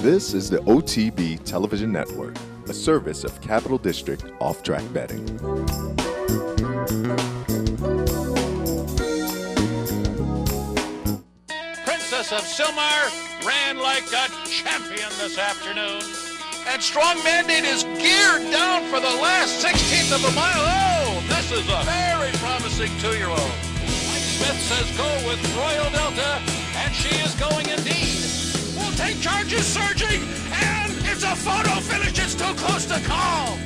This is the OTB Television Network, a service of Capital District Off-Track Betting. Princess of Silmar ran like a champion this afternoon. And Strong Mandate is geared down for the last 16th of a mile. Oh, this is a very promising 2-year-old. Mike Smith says go with Royal Delta, and she is going indeed. We'll take charges surging, and it's a photo finish. It's too close to call.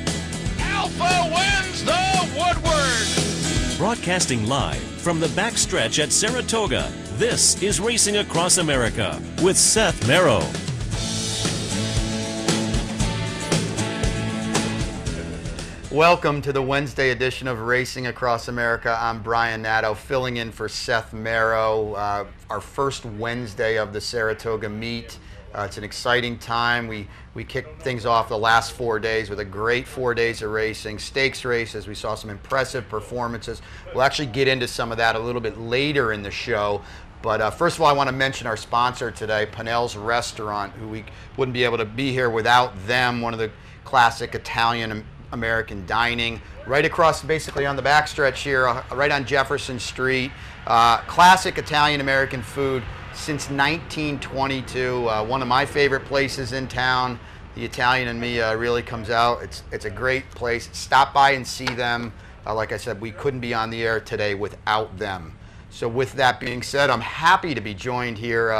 Alpha wins the Woodward. Broadcasting live from the backstretch at Saratoga, this is Racing Across America with Seth Merrow. Welcome to the Wednesday edition of Racing Across America. I'm Brian Nadeau, filling in for Seth Merrow. Our first Wednesday of the Saratoga meet. It's an exciting time. We kicked things off the last 4 days with a great 4 days of racing, stakes races. We saw some impressive performances. We'll actually get into some of that a little bit later in the show. But first of all, I want to mention our sponsor today, Pinnell's Restaurant, who we wouldn't be able to be here without them. One of the classic Italian American dining, right across, basically on the backstretch here, right on Jefferson Street. Classic Italian American food since 1922. One of my favorite places in town. The Italian in me really comes out. It's a great place. Stop by and see them. Like I said, we couldn't be on the air today without them. So with that being said, I'm happy to be joined here.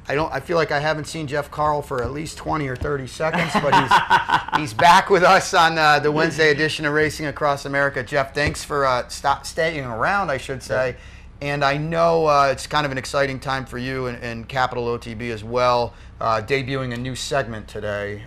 I feel like I haven't seen Jeff Carl for at least 20 or 30 seconds, but he's back with us on the Wednesday edition of Racing Across America. Jeff, thanks for staying around, I should say. And I know it's kind of an exciting time for you and Capital OTB as well, debuting a new segment today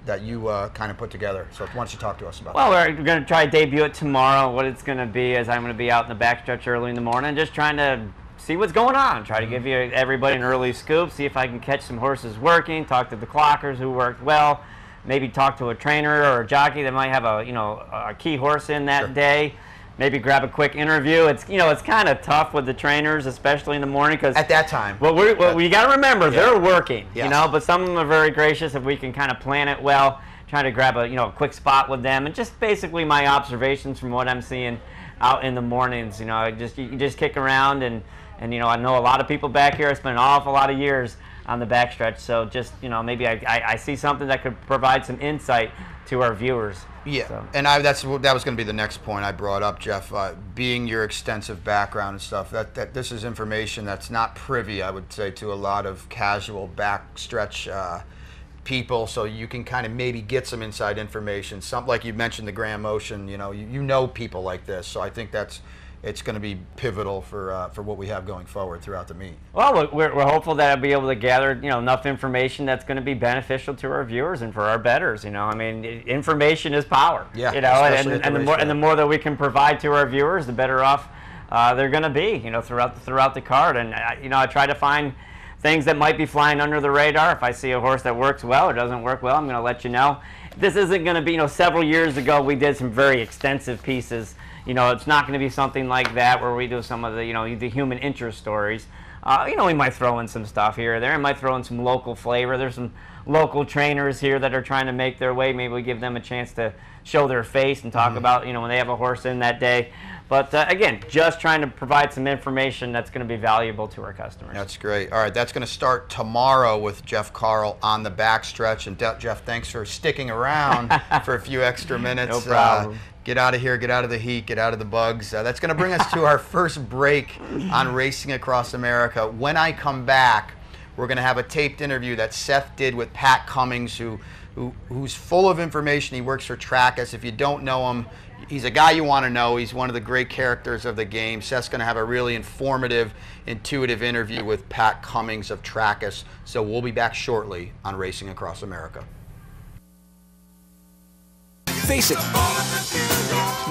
that you kind of put together. So why don't you talk to us about that? Well, we're going to try to debut it tomorrow. What it's going to be is I'm going to be out in the backstretch early in the morning, just trying to see what's going on. Try to give you everybody an early scoop, see if I can catch some horses working, talk to the clockers who worked well, maybe talk to a trainer or a jockey that might have a key horse in that day. Maybe grab a quick interview. It's kind of tough with the trainers, especially in the morning, because at that time. Well, we got to remember they're working, but some of them are very gracious if we can kind of plan it well. Trying to grab a quick spot with them, and just basically my observations from what I'm seeing out in the mornings. You just kick around and I know a lot of people back here. I spent an awful lot of years on the backstretch, so just maybe I see something that could provide some insight to our viewers. Yeah, so. And that was going to be the next point I brought up, Jeff. Being your extensive background and stuff, that this is information that's not privy, I would say, to a lot of casual backstretch people. So you can kind of maybe get some inside information. Something like you mentioned the Grand Motion. You know people like this, so I think it's going to be pivotal for what we have going forward throughout the meet. Well, we're hopeful that I'll be able to gather enough information that's going to be beneficial to our viewers and for our bettors. I mean, information is power. Yeah. And the more that we can provide to our viewers, the better off they're going to be. Throughout the card. And I try to find things that might be flying under the radar. If I see a horse that works well or doesn't work well, I'm going to let you know. This isn't going to be. Several years ago we did some very extensive pieces. It's not going to be something like that where we do some of the human interest stories. We might throw in some stuff here or there. I might throw in some local flavor. There's some local trainers here that are trying to make their way. Maybe we give them a chance to show their face and talk about, when they have a horse in that day. But again, just trying to provide some information that's going to be valuable to our customers. That's great. All right, that's going to start tomorrow with Jeff Carl on the backstretch. And Jeff, thanks for sticking around for a few extra minutes. No problem. Get out of here, get out of the heat, get out of the bugs. That's going to bring us to our first break on Racing Across America. When I come back, we're going to have a taped interview that Seth did with Pat Cummings, who's full of information. He works for Trackus. If you don't know him, he's a guy you want to know. He's one of the great characters of the game. Seth's going to have a really informative, intuitive interview with Pat Cummings of Trackus. So we'll be back shortly on Racing Across America. Face it,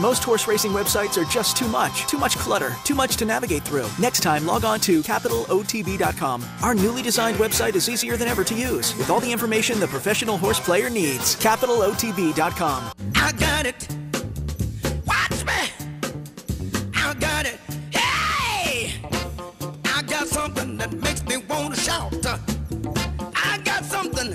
most horse racing websites are just too much clutter, too much to navigate through. Next time, log on to CapitalOTB.com. Our newly designed website is easier than ever to use, with all the information the professional horse player needs. CapitalOTB.com. I got it. Watch me. I got it. Hey! I got something that makes me want to shout. I got something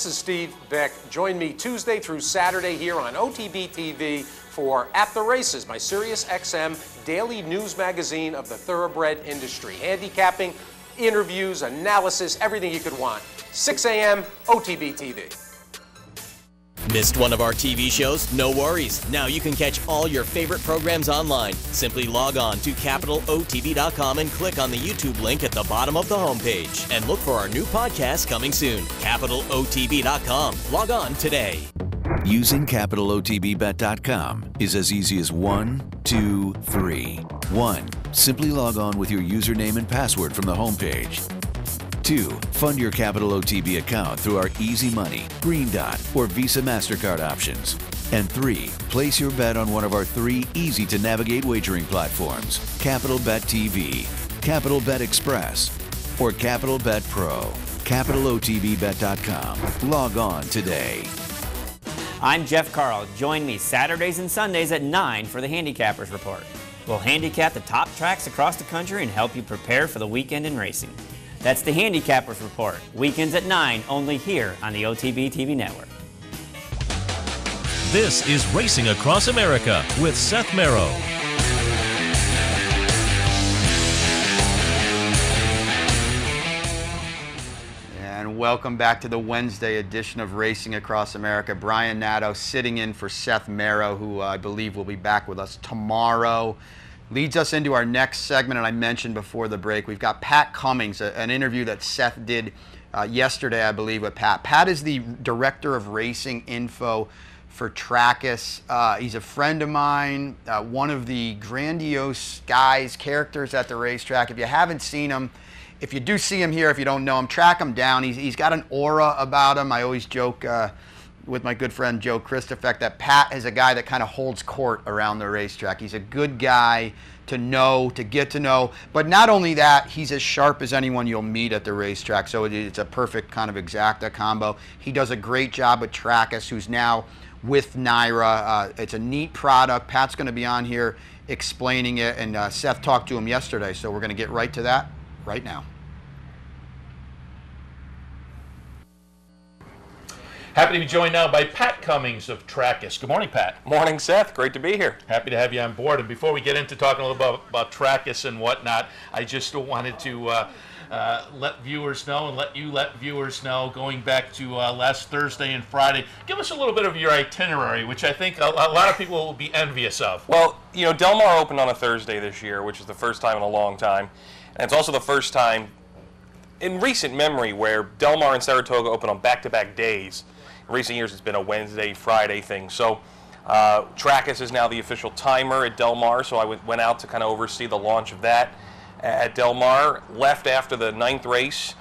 this is Steve Beck. Join me Tuesday through Saturday here on OTB TV for At the Races, my Sirius XM daily news magazine of the thoroughbred industry. Handicapping, interviews, analysis, everything you could want. 6 a.m. OTB TV. Missed one of our TV shows? No worries. Now you can catch all your favorite programs online. Simply log on to CapitalOTB.com and click on the YouTube link at the bottom of the homepage. And look for our new podcast coming soon. CapitalOTB.com. Log on today. Using CapitalOTBBet.com is as easy as 1, 2, 3. 1. Simply log on with your username and password from the homepage. 2. Fund your Capital OTB account through our Easy Money, Green Dot, or Visa MasterCard options. And 3. Place your bet on one of our 3 easy-to-navigate wagering platforms, Capital Bet TV, Capital Bet Express, or Capital Bet Pro. CapitalOTBBet.com. Log on today. I'm Jeff Carl. Join me Saturdays and Sundays at 9 for the Handicappers Report. We'll handicap the top tracks across the country and help you prepare for the weekend in racing. That's the Handicappers Report, weekends at 9, only here on the OTB TV network. This is Racing Across America with Seth Merrow. And welcome back to the Wednesday edition of Racing Across America. Brian Nadeau sitting in for Seth Merrow, who I believe will be back with us tomorrow. Leads us into our next segment, and I mentioned before the break, we've got Pat Cummings, an interview that Seth did yesterday, I believe, with Pat. Pat is the Director of Racing Info for Trackers. He's a friend of mine, one of the grandiose guys, characters at the racetrack. If you haven't seen him, if you do see him here, if you don't know him, track him down. He's got an aura about him. I always joke with my good friend Joe Christofek that Pat is a guy that kind of holds court around the racetrack. He's a good guy to know, to get to know, but not only that, he's as sharp as anyone you'll meet at the racetrack, so it's a perfect kind of exacta combo. He does a great job with Trackers, who's now with NYRA. It's a neat product. Pat's going to be on here explaining it, and Seth talked to him yesterday, so we're going to get right to that right now. Happy to be joined now by Pat Cummings of Trackers. Good morning, Pat. Morning, Seth. Great to be here. Happy to have you on board. And before we get into talking a little bit about Trackers and whatnot, I just wanted to let viewers know and let viewers know, going back to last Thursday and Friday, give us a little bit of your itinerary, which I think a lot of people will be envious of. Well, you know, Del Mar opened on a Thursday this year, which is the first time in a long time. And it's also the first time in recent memory where Del Mar and Saratoga open on back-to-back days. In recent years, it's been a Wednesday, Friday thing. So Trackers is now the official timer at Del Mar, so I went out to kind of oversee the launch of that at Del Mar. Left after the 9th race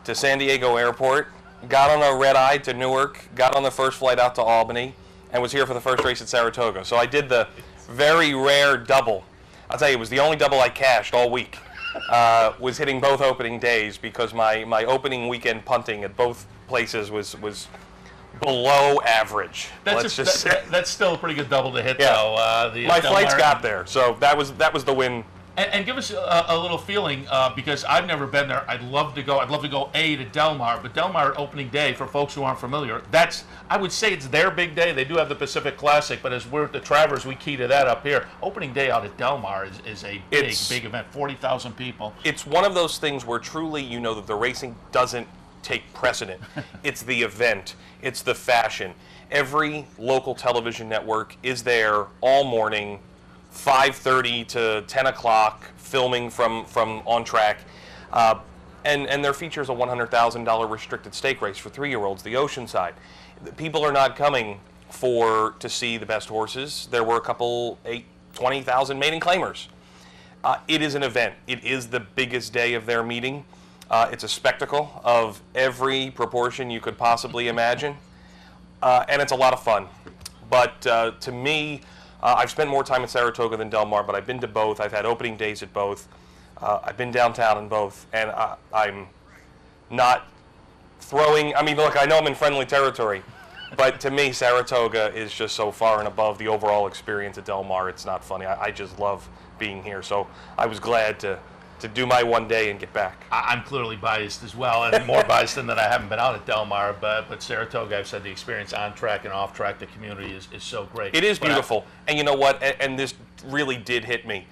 to San Diego Airport, got on a red-eye to Newark, got on the first flight out to Albany, and was here for the first race at Saratoga. So I did the very rare double. I'll tell you, it was the only double I cashed all week. Was hitting both opening days because my opening weekend punting at both places was below average. That's still a pretty good double to hit, yeah. Though. My flights got there, so that was the win. And give us a little feeling, because I've never been there. I'd love to go to Del Mar, but Del Mar opening day, for folks who aren't familiar, I would say it's their big day. They do have the Pacific Classic, but as we're at the Travers, we key to that up here. Opening day out at Del Mar is a big event, 40,000 people. It's one of those things where truly you know that the racing doesn't take precedent. It's the event. It's the fashion. Every local television network is there all morning, 5:30 to 10 o'clock, filming from on track. And their features a $100,000 restricted stake race for 3-year-olds, the Oceanside. People are not coming to see the best horses. There were a couple 20,000 maiden claimers. It is an event. It is the biggest day of their meeting. It's a spectacle of every proportion you could possibly imagine, and it's a lot of fun. But to me, I've spent more time at Saratoga than Del Mar, but I've been to both. I've had opening days at both. I've been downtown in both, and I'm not throwing. I mean, look, I know I'm in friendly territory, but to me, Saratoga is just so far and above the overall experience at Del Mar. It's not funny. I just love being here, so I was glad to to do my one day and get back. I'm clearly biased as well, and more biased than that I haven't been out at Del Mar, but Saratoga, I've said the experience on track and off track, the community is so great. It is beautiful, and you know what, and this really did hit me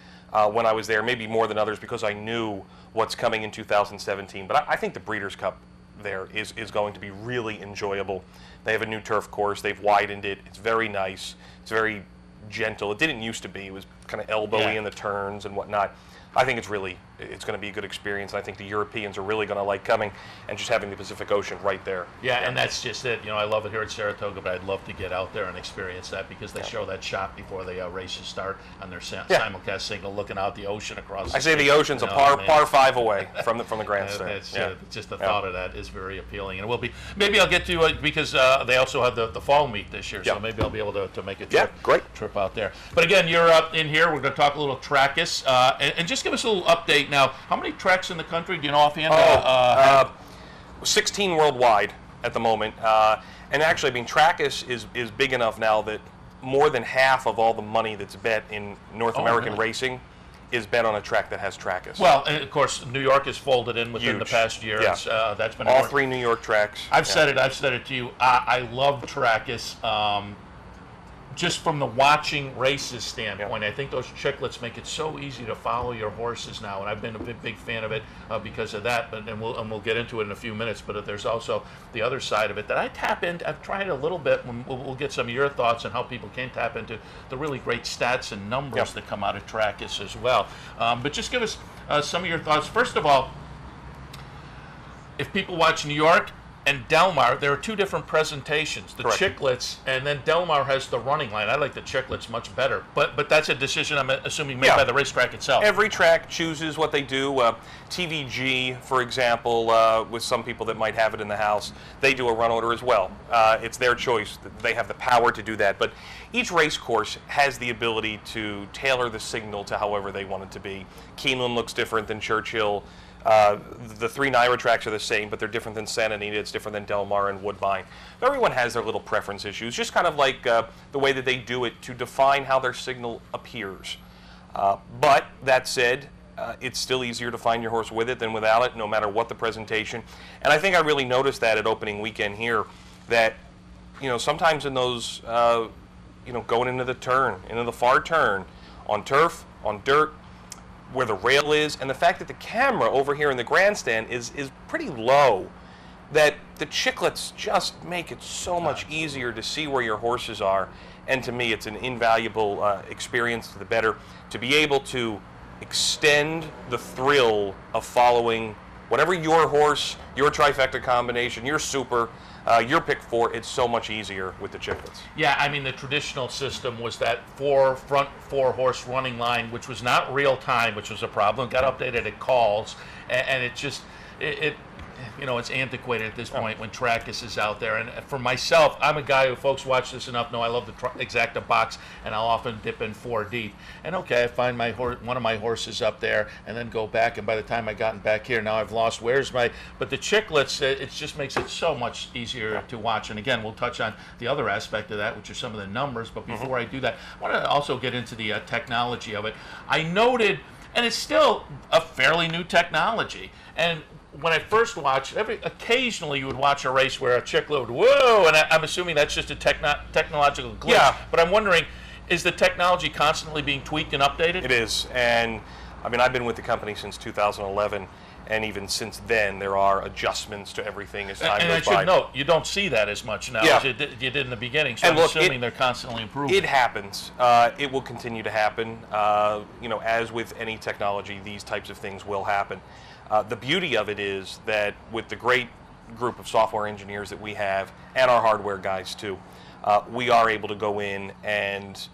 when I was there, maybe more than others because I knew what's coming in 2017, but I think the Breeders' Cup there is going to be really enjoyable. They have a new turf course, they've widened it, it's very nice, it's very gentle. It didn't used to be, it was kind of elbowy in the turns and whatnot. I think it's going to be a good experience, and I think the Europeans are really going to like coming and just having the Pacific Ocean right there. Yeah, and that's just it. You know, I love it here at Saratoga, but I'd love to get out there and experience that because they show that shot before the races start on their simulcast signal, looking out the ocean across the I say the ocean's a par 5 away from the grandstand. Just the thought of that is very appealing, and it will be. Maybe I'll get to because they also have the fall meet this year, so maybe I'll be able to make a trip out there. But again, you're up in here. We're going to talk a little Trackus, and just give us a little update now. How many tracks in the country do you know offhand? 16 worldwide at the moment. And actually, I mean, Trackus is big enough now that more than half of all the money that's bet in North American racing is bet on a track that has Trackus. Well, and of course, New York has folded in within the past year. Yeah. That's been all 3 New York tracks. I've said it to you. I love Trackus. Just from the watching races standpoint, I think those chicklets make it so easy to follow your horses now, and I've been a big fan of it because of that. And we'll get into it in a few minutes. But there's also the other side of it that I tap into. I've tried a little bit. We'll get some of your thoughts on how people can tap into the really great stats and numbers that come out of Trackus as well. But just give us some of your thoughts. First of all, if people watch New York and Del Mar, there are 2 different presentations. The chicklets, and then Del Mar has the running line. I like the chicklets much better. But that's a decision, I'm assuming, made by the racetrack itself. Every track chooses what they do. TVG, for example, with some people that might have it in the house, they do a run order as well. It's their choice. They have the power to do that. But each race course has the ability to tailor the signal to however they want it to be. Keeneland looks different than Churchill. The 3 NYRA tracks are the same, but they're different than Santa Anita, it's different than Del Mar and Woodbine. Everyone has their little preference issues, just kind of like the way that they do it to define how their signal appears. But that said, it's still easier to find your horse with it than without it, no matter what the presentation. And I think I really noticed that at opening weekend here, that, you know, sometimes in those, you know, going into the turn, into the far turn, on turf, on dirt, where the rail is, and the fact that the camera over here in the grandstand is pretty low, that the chicklets just make it so much easier to see where your horses are. And to me, it's an invaluable experience to the better to be able to extend the thrill of following whatever your horse, your trifecta combination, your super, your pick 4, it's so much easier with the chicklets. Yeah, I mean, the traditional system was that front 4 horse running line, which was not real time, which was a problem. It got updated at calls, and it just, you know, it's antiquated at this point when Trackus is out there. And for myself, I'm a guy who, folks watch this enough know I love the Exacta box, and I'll often dip in 4 deep. And okay, I find one of my horses up there, and then go back, and by the time I gotten back here, now I've lost. But the chicklets, it just makes it so much easier to watch. And again, we'll touch on the other aspect of that, which are some of the numbers. But before I do that, I want to also get into the technology of it. I noted, and it's still a fairly new technology, and when I first watched, occasionally you would watch a race where a chicklet would, whoa, and I'm assuming that's just a technological glitch. Yeah. But I'm wondering, is the technology constantly being tweaked and updated? It is, and I mean, I've been with the company since 2011, and even since then, there are adjustments to everything as time goes by. And I should note, you don't see that as much now as you did in the beginning, so I'm assuming they're constantly improving. It happens. It will continue to happen. You know, as with any technology, these types of things will happen. The beauty of it is that with the great group of software engineers that we have, and our hardware guys too, we are able to go in and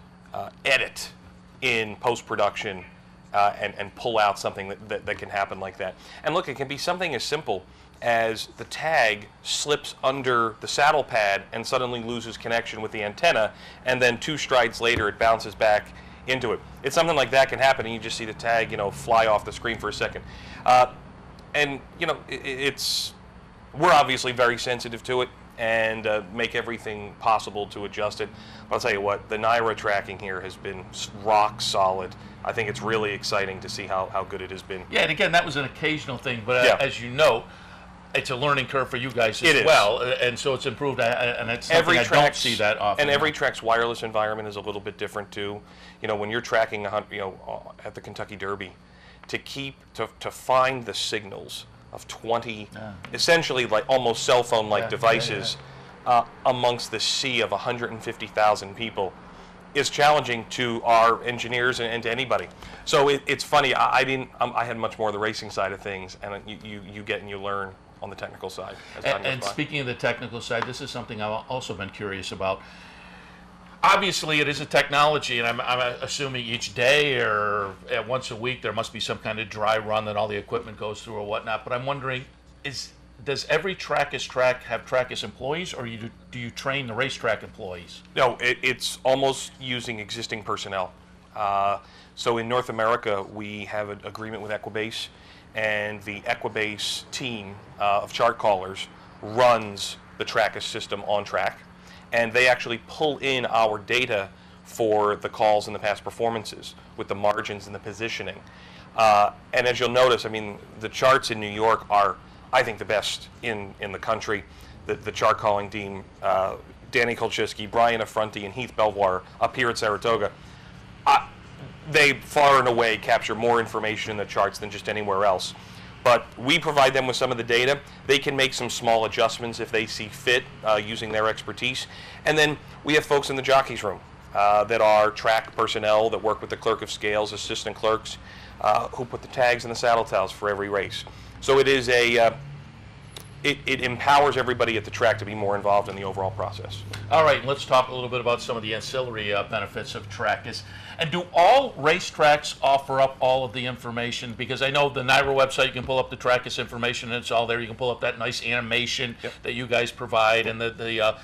edit in post-production and pull out something that can happen like that. And look, it can be something as simple as the tag slips under the saddle pad and suddenly loses connection with the antenna, and then 2 strides later it bounces back into it. It's something like that can happen, and you just see the tag, you know, fly off the screen for a second. And, you know, we're obviously very sensitive to it. and make everything possible to adjust it. But I'll tell you what, the NYRA tracking here has been rock solid. I think it's really exciting to see how good it has been. Yeah, and again, that was an occasional thing, but as you know, it's a learning curve for you guys as well, and so it's improved, and it's something I don't see that often. And every track's wireless environment is a little bit different too. You know, when you're tracking, at the Kentucky Derby, to find the signals of 20, essentially like almost cell phone-like devices amongst the sea of 150,000 people is challenging to our engineers and to anybody. So it's funny. I had much more of the racing side of things, and you get and you learn on the technical side. And speaking of the technical side, this is something I've also been curious about. Obviously, it is a technology, and I'm assuming each day or once a week there must be some kind of dry run that all the equipment goes through or whatnot. But I'm wondering, does every Trackist track have Trackist employees, or do you train the racetrack employees? No, it's almost using existing personnel. So in North America, we have an agreement with Equibase, and the Equibase team of chart callers runs the Trackist system on track, and they actually pull in our data for the calls and the past performances with the margins and the positioning. And as you'll notice, I mean, the charts in New York are, I think, the best in the country. The chart calling team, Danny Kolchiski, Brian Affronti, and Heath Belvoir up here at Saratoga, they far and away capture more information in the charts than just anywhere else. But we provide them with some of the data. They can make some small adjustments if they see fit using their expertise. And then we have folks in the jockeys room that are track personnel that work with the clerk of scales, assistant clerks, who put the tags and the saddle towels for every race. So it is it empowers everybody at the track to be more involved in the overall process. All right, let's talk a little bit about some of the ancillary benefits of Trackist. And do all racetracks offer up all of the information? Because I know the NYRA website, you can pull up the Trackist information, and it's all there. You can pull up that nice animation that you guys provide, and the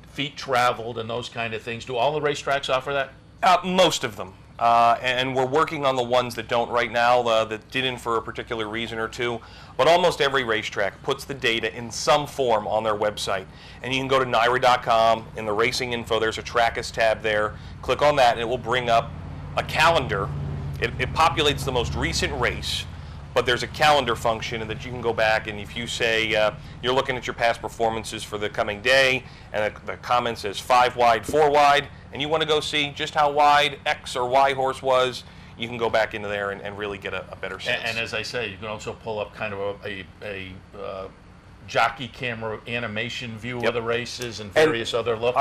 feet traveled and those kind of things. Do all the racetracks offer that? Most of them. And we're working on the ones that don't right now, that didn't for a particular reason or two. But almost every racetrack puts the data in some form on their website. And you can go to NYRA.com. In the racing info, there's a Trackist tab there. Click on that, and it will bring up a calendar. It populates the most recent race, but there's a calendar function and that you can go back, and if you say you're looking at your past performances for the coming day, and the comment says 5 wide, 4 wide, and you want to go see just how wide X or Y horse was, you can go back into there and really get a better sense. And as I say, you can also pull up kind of a jockey camera animation view of the races and various other looks.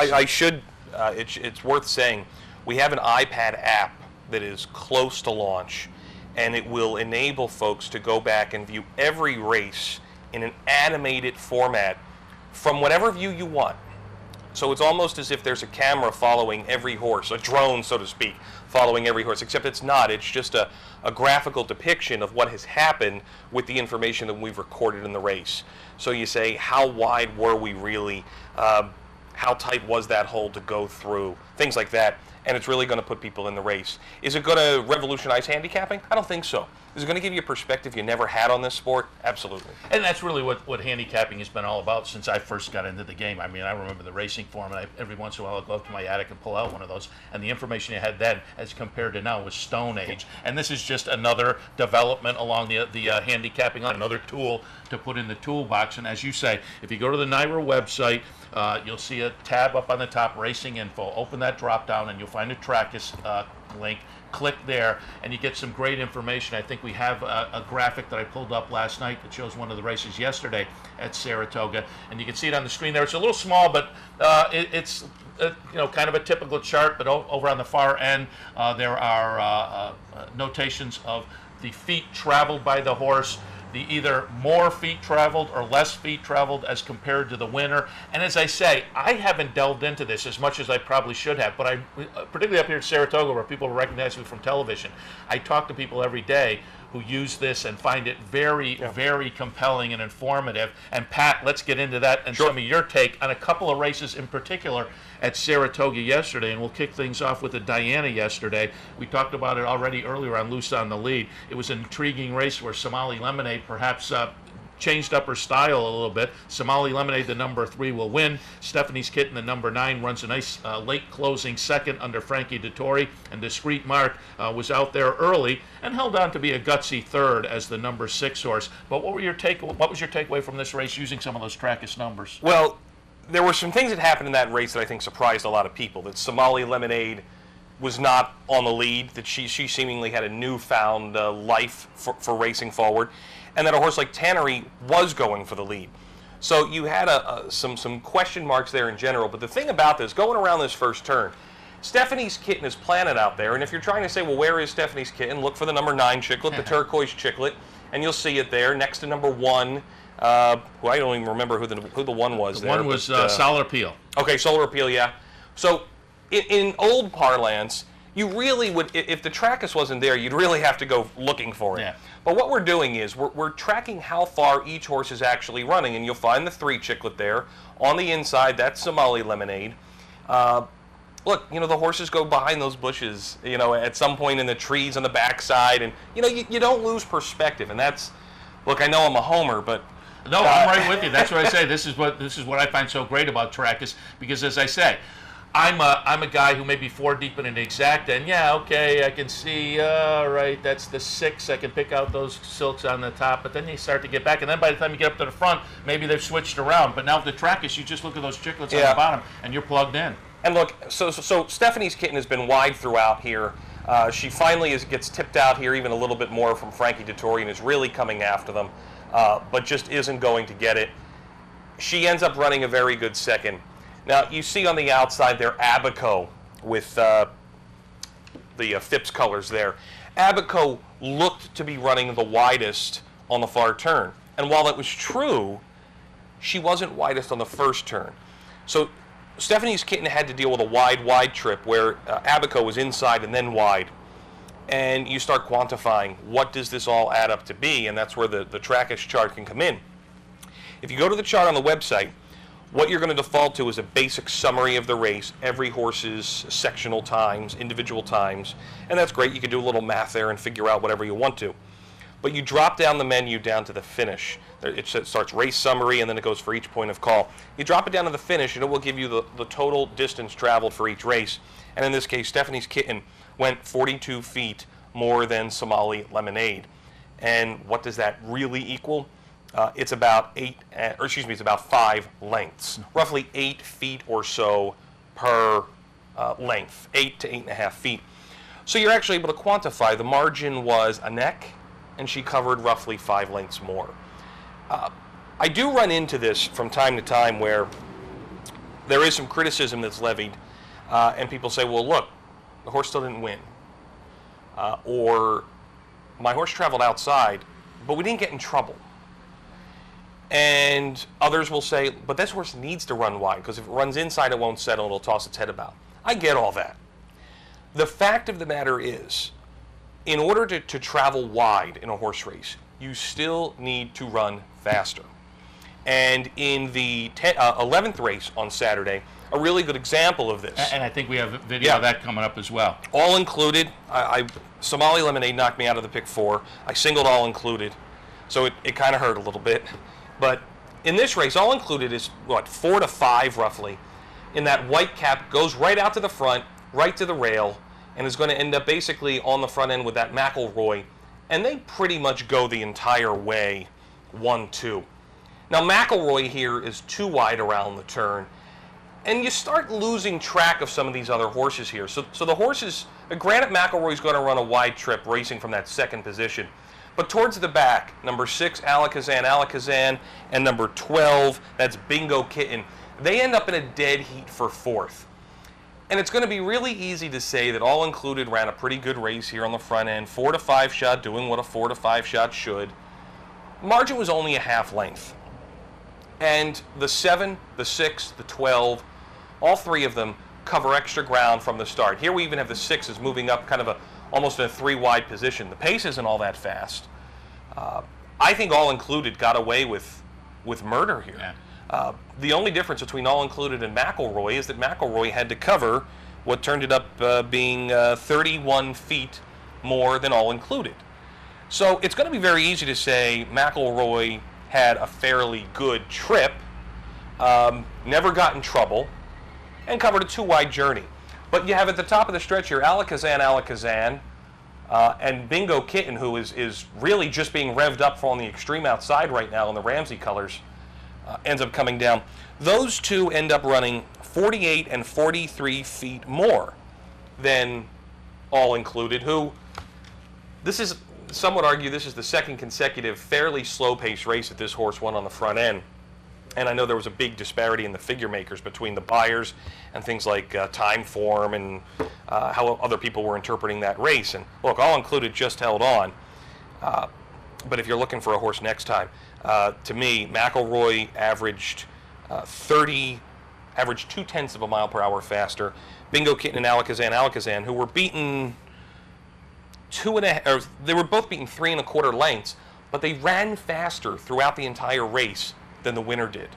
It's worth saying, we have an iPad app that is close to launch, and it will enable folks to go back and view every race in an animated format from whatever view you want. So it's almost as if there's a camera following every horse, a drone, so to speak, following every horse, except it's not. It's just a graphical depiction of what has happened with the information that we've recorded in the race. So you say, how wide were we really? How tight was that hole to go through? Things like that. And it's really going to put people in the race. Is it going to revolutionize handicapping? I don't think so. Is it going to give you a perspective you never had on this sport? Absolutely. And that's really what handicapping has been all about since I first got into the game. I mean, I remember the racing forum, and every once in a while I'd go up to my attic and pull out one of those, and the information you had then as compared to now was Stone Age. And this is just another development along the handicapping, another tool to put in the toolbox. And as you say, if you go to the NYRA website, you'll see a tab up on the top, Racing Info. Open that drop down and you'll find a Trackist link. Click there and you get some great information. I think we have a graphic that I pulled up last night that shows one of the races yesterday at Saratoga, and you can see it on the screen there. It's a little small, but it's kind of a typical chart. But over on the far end, there are notations of the feet traveled by the horse, the either more feet traveled or less feet traveled as compared to the winner. And as I say, I haven't delved into this as much as I probably should have, but particularly up here at Saratoga where people recognize me from television, I talk to people every day who use this and find it very, very compelling and informative. And Pat, let's get into that and some of your take on a couple of races in particular at Saratoga yesterday, and we'll kick things off with the Diana yesterday. We talked about it already earlier on Loose on the Lead. It was an intriguing race where Somali Lemonade perhaps changed up her style a little bit. Somali Lemonade, the number 3, will win. Stephanie's Kitten, the number 9, runs a nice late closing second under Frankie Dettori, and Discreet Mark was out there early and held on to be a gutsy third as the number 6 horse. But what was your takeaway from this race using some of those Trackist numbers? Well, there were some things that happened in that race that I think surprised a lot of people. That Somali Lemonade was not on the lead, that she seemingly had a newfound life for racing forward, and that a horse like Tannery was going for the lead. So you had some question marks there in general. But the thing about this, going around this first turn, Stephanie's Kitten is planted out there, and if you're trying to say, well, where is Stephanie's Kitten, look for the number 9 chiclet, the turquoise chiclet, and you'll see it there next to number 1, who I don't even remember who the 1 was there. The 1 was Solar Appeal. Okay, Solar Appeal, yeah. So in old parlance, you really would, if the Trackist wasn't there, you'd really have to go looking for it. Yeah. But what we're doing is we're tracking how far each horse is actually running, and you'll find the 3 chiclet there. On the inside, that's Somali Lemonade. Look, the horses go behind those bushes, at some point in the trees on the backside, and, you don't lose perspective, and that's, look, I know I'm a homer, but... No, I'm right with you. That's what I say. This is what I find so great about Trackist, because as I say, I'm a guy who may be 4 deep in an exacta, and yeah, okay, I can see, right, that's the 6. I can pick out those silks on the top, but then you start to get back, and then by the time you get up to the front, maybe they've switched around. But now with the Trackist, you just look at those chiclets on the bottom, and you're plugged in. And look, so Stephanie's Kitten has been wide throughout here. She finally gets tipped out here even a little bit more from Frankie Dettori and is really coming after them, but just isn't going to get it. She ends up running a very good second. Now, you see on the outside there Abaco with the Phipps colors there. Abaco looked to be running the widest on the far turn. And while that was true, she wasn't widest on the first turn. So Stephanie's Kitten had to deal with a wide trip where Abaco was inside and then wide. And you start quantifying what does this all add up to be, and that's where the Trackist chart can come in. If you go to the chart on the website, what you're going to default to is a basic summary of the race, every horse's sectional times, individual times, and that's great. You can do a little math there and figure out whatever you want to. But you drop down the menu down to the finish. It starts race summary, and then it goes for each point of call. You drop it down to the finish, and it will give you the total distance traveled for each race. And in this case, Stephanie's Kitten went 42 feet more than Somali Lemonade. And what does that really equal? It's about 5 lengths, roughly 8 feet or so per length, 8 to 8.5 feet. So you're actually able to quantify the margin was a neck, and she covered roughly 5 lengths more. I do run into this from time to time where there is some criticism that's levied, and people say, well, look, the horse still didn't win. Or my horse traveled outside, but we didn't get in trouble. And others will say, but this horse needs to run wide, because if it runs inside, it won't settle, it'll toss its head about. I get all that. The fact of the matter is, in order to travel wide in a horse race, you still need to run faster. And in the 11th race on Saturday, a really good example of this. And I think we have a video of that coming up as well. All included. Somali Lemonade knocked me out of the pick 4. I singled all included, so it kind of hurt a little bit. But in this race, all included is, 4 to 5 roughly. In that white cap, goes right out to the front, right to the rail, and is going to end up basically on the front end with that McElroy. And they pretty much go the entire way, 1-2. Now, McElroy here is too wide around the turn, and you start losing track of some of these other horses here. So the horses, granted McElroy's going to run a wide trip racing from that second position, but towards the back, number 6, Alakazam, and number 12, that's Bingo Kitten, they end up in a dead heat for 4th. And it's going to be really easy to say that All Included ran a pretty good race here on the front end, 4 to 5 shot, doing what a 4 to 5 shot should. Margin was only a half length. And the 7, the 6, the 12, all 3 of them cover extra ground from the start. Here we even have the 6s moving up kind of almost in a 3-wide position. The pace isn't all that fast. I think All Included got away with murder here. Yeah. The only difference between All Included and McElroy is that McElroy had to cover what turned it up being 31 feet more than All Included. So it's going to be very easy to say McElroy had a fairly good trip, never got in trouble, and covered a 2-wide journey. But you have at the top of the stretch here Alakazam, and Bingo Kitten, who is really just being revved up for on the extreme outside right now in the Ramsey colors, ends up coming down. Those two end up running 48 and 43 feet more than All Included, who, some would argue this is the second consecutive fairly slow-paced race that this horse won on the front end. And I know there was a big disparity in the figure makers between the buyers and things like time form and how other people were interpreting that race. And look, All Included just held on. But if you're looking for a horse next time, to me, McElroy averaged 0.2 of a mile per hour faster. Bingo Kitten and Alakazam, who were beaten they were both beaten 3 1/4 lengths, but they ran faster throughout the entire race than the winner did,